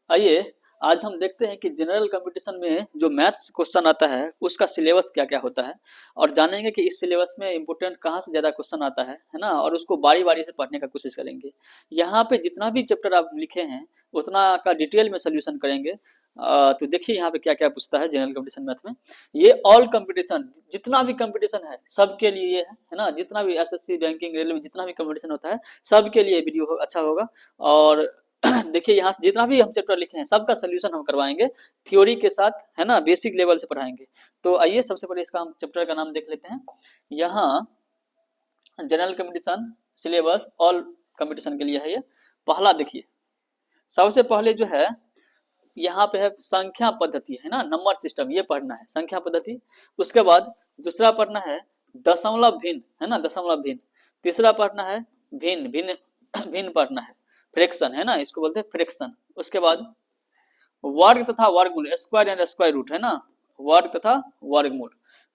आइए आज हम देखते हैं कि जनरल कंपटीशन में जो मैथ्स क्वेश्चन आता है उसका सिलेबस क्या क्या होता है और जानेंगे कि इस सिलेबस में इम्पोर्टेंट कहाँ से ज़्यादा क्वेश्चन आता है ना, और उसको बारी बारी से पढ़ने का कोशिश करेंगे। यहाँ पे जितना भी चैप्टर आप लिखे हैं उतना का डिटेल में सोल्यूशन करेंगे। तो देखिए यहाँ पे क्या क्या पूछता है जनरल कंपटीशन मैथ में। ये ऑल कंपटीशन, जितना भी कंपटीशन है सबके लिए है ना, जितना भी एसएससी रैंकिंग रेलवे जितना भी कंपटीशन होता है सबके लिए वीडियो अच्छा होगा। और देखिए यहाँ से जितना भी हम चैप्टर लिखे हैं सबका सोल्यूशन हम करवाएंगे थ्योरी के साथ, है ना, बेसिक लेवल से पढ़ाएंगे। तो आइए सबसे पहले इसका हम चैप्टर का नाम देख लेते हैं। यहाँ general competition syllabus all competition के लिए है। ये पहला देखिए, सबसे पहले जो है यहाँ पे है संख्या पद्धति, है ना, नंबर सिस्टम, ये पढ़ना है संख्या पद्धति। उसके बाद दूसरा पढ़ना है दशमलव भिन्न, है ना, दशमलव भिन्न। तीसरा पढ़ना है भिन्न भिन्न भिन्न पढ़ना है, फ्रैक्शन, है ना, इसको बोलते हैं फ्रैक्शन। उसके बाद वर्ग तथा वर्गमूल, स्क्वायर एंड स्क्वायर रूट, है ना, वर्ग तथा वर्गमूल।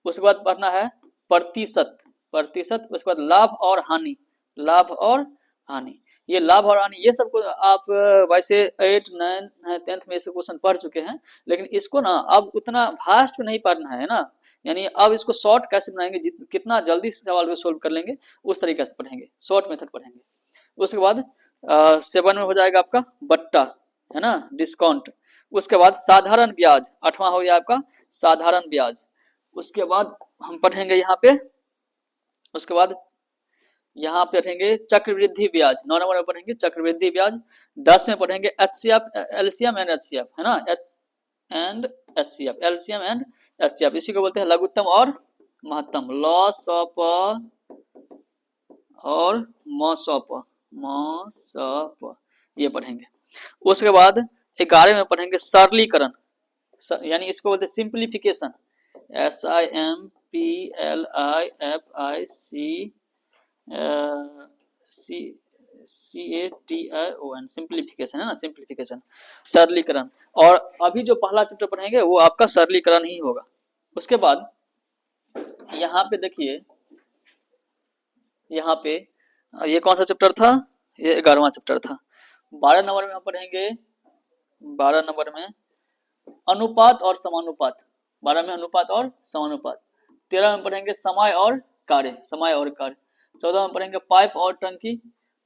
उसके बाद पढ़ना है प्रतिशत, प्रतिशत। उसके बाद लाभ और हानि, लाभ और हानि। ये लाभ और हानि ये सबको आप वैसे 8, 9, 10th में इसके क्वेश्चन पढ़ चुके हैं, लेकिन इसको ना अब उतना फास्ट में नहीं पढ़ना है ना, यानी अब इसको शॉर्ट कैसे बनाएंगे, कितना जल्दी सवाल को सोल्व कर लेंगे उस तरीके से पढ़ेंगे, शॉर्ट मेथड पढ़ेंगे। उसके बाद 7 में हो जाएगा आपका बट्टा, है ना, डिस्काउंट। उसके बाद साधारण ब्याज, 8वां हो गया आपका साधारण ब्याज। उसके बाद हम पढ़ेंगे यहाँ पे, उसके बाद यहाँ पे पढ़ेंगे चक्रवृद्धि ब्याज, 9 नंबर में पढ़ेंगे चक्रवृद्धि ब्याज। 10 में पढ़ेंगे एचसीएफ, एलसीएम एंड एचसीएफ, है ना, and HCF, LCM and HCF, इसी को बोलते हैं लघुत्तम और महत्तम, लॉस ऑफ और मॉस ऑफ, ये पढ़ेंगे। उसके बाद 11 में पढ़ेंगे सरलीकरण, यानी इसको बोलते हैं सिंप्लीफिकेशन, SIMPLIFICATION, सिंप्लीफिकेशन, है ना, सिंप्लीफिकेशन, सरलीकरण। और अभी जो पहला चैप्टर पढ़ेंगे वो आपका सरलीकरण ही होगा। उसके बाद यहाँ पे देखिए, यहाँ पे ये कौन सा चैप्टर था, ये 11वां चैप्टर था। 12 नंबर में हम पढ़ेंगे, 12 नंबर में अनुपात और समानुपात, 12 में अनुपात और समानुपात। 13 में पढ़ेंगे समय और कार्य, समय और कार्य। 14 में पढ़ेंगे पाइप और टंकी।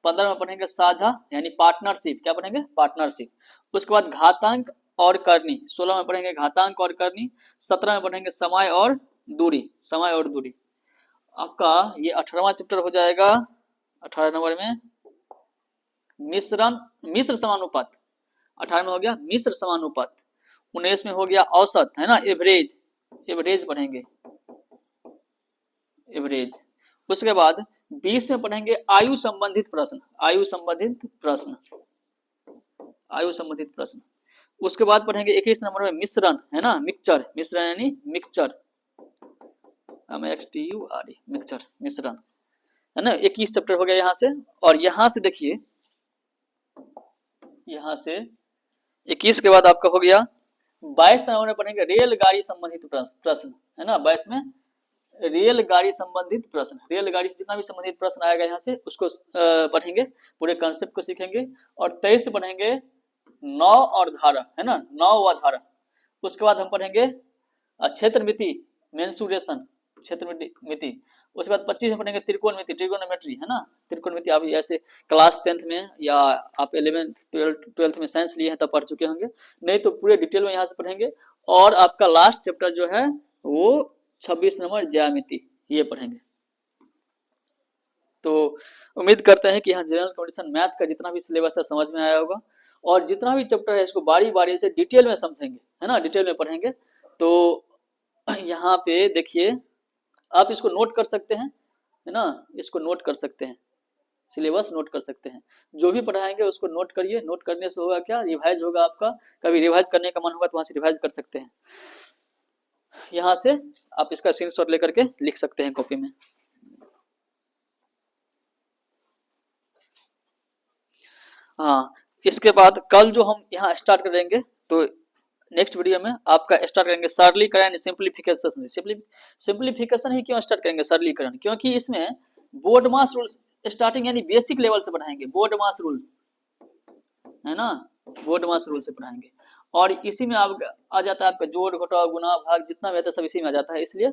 15 में पढ़ेंगे साझा यानी पार्टनरशिप, क्या पढ़ेंगे, पार्टनरशिप। उसके बाद घातांक और करनी, 16 में पढ़ेंगे घातांक और करनी। 17 में पढ़ेंगे समय और दूरी, समय और दूरी। आपका ये 18वां चैप्टर हो जाएगा। 18 नंबर में मिश्रण, मिश्र समानुपात, 18 में हो गया मिश्र समानुपात। 19 में हो गया औसत, है ना, एवरेज, एवरेज पढ़ेंगे, एवरेज। उसके बाद 20 में पढ़ेंगे आयु संबंधित प्रश्न, आयु संबंधित प्रश्न, आयु संबंधित प्रश्न। उसके बाद पढ़ेंगे 21 नंबर में मिश्रण, है ना, मिक्सचर, मिश्रण यानी मिक्सचर, मिक्सचर, मिश्रण, है ना। 21 चैप्टर हो गया यहाँ से। और यहाँ से देखिए, यहाँ से 21 के बाद आपका हो गया 22 नंबर में पढ़ेंगे रेलगाड़ी संबंधित प्रश्न, है ना, 22 में रेलगाड़ी संबंधित प्रश्न, रेलगाड़ी से जितना भी संबंधित प्रश्न आएगा यहाँ से उसको पढ़ेंगे, पूरे कॉन्सेप्ट को सीखेंगे। और 23 से पढ़ेंगे नौ और धारा, है ना, नौ व धारा। उसके बाद हम पढ़ेंगे क्षेत्र मिति, मेंसुरेशन, क्षेत्र मिति। उसके बाद 25 में पढ़ेंगे त्रिकोणमिति, ट्रिगोनोमेट्री, है ना, त्रिकोणमिति। आप ऐसे क्लास 10th में या आप 11th 12th में साइंस लिए हैं तब पढ़ चुके होंगे, नहीं तो पूरे डिटेल में यहाँ से पढ़ेंगे। और आपका लास्ट चैप्टर जो है वो 26 नंबर ज्यामिति, ये पढ़ेंगे। तो उम्मीद करते हैं कि यहाँ जनरल कंपटीशन मैथ का जितना भी सिलेबस है समझ में आया होगा, और जितना भी चैप्टर है इसको बारी बारी से डिटेल में समझेंगे, है ना, डिटेल में पढ़ेंगे। तो यहाँ पे देखिए, आप इसको नोट कर सकते हैं, है ना, इसको नोट कर सकते हैं, सिलेबस नोट कर सकते हैं। जो भी पढ़ाएंगे उसको नोट करिए, नोट करने से होगा क्या, रिवाइज होगा आपका। कभी रिवाइज करने का मन होगा तो वहां से रिवाइज कर सकते हैं। यहाँ से आप इसका स्क्रीनशॉट लेकर के लिख सकते हैं कॉपी में। हाँ, इसके बाद कल जो हम यहाँ स्टार्ट करेंगे, तो नेक्स्ट वीडियो में आपका स्टार्ट करेंगे सरलीकरण, सिंप्लीफिकेशन। सिंप्लीफिकेशन ही क्यों स्टार्ट करेंगे, सरलीकरण, क्योंकि इसमें बोर्ड मास रूल्स स्टार्टिंग यानी बेसिक लेवल से पढ़ाएंगे, बोर्ड मास रूल्स, है ना, बोर्ड मास रूल से पढ़ाएंगे। और इसी में आप आ जाता है आपका जोड़ घटाव गुना भाग जितना भी आता है सब इसी में आ जाता है। इसलिए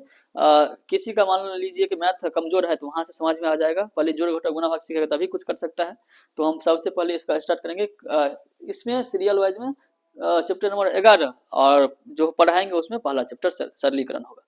किसी का मान लीजिए कि मैथ कमजोर है तो वहां से समझ में आ जाएगा, पहले जोड़ घटाव गुना भाग सीखेगा तभी कुछ कर सकता है। तो हम सबसे पहले इसका स्टार्ट करेंगे इसमें सीरियल वाइज में चैप्टर नंबर 11 और जो पढ़ाएंगे उसमें पहला चैप्टर सरलीकरण होगा।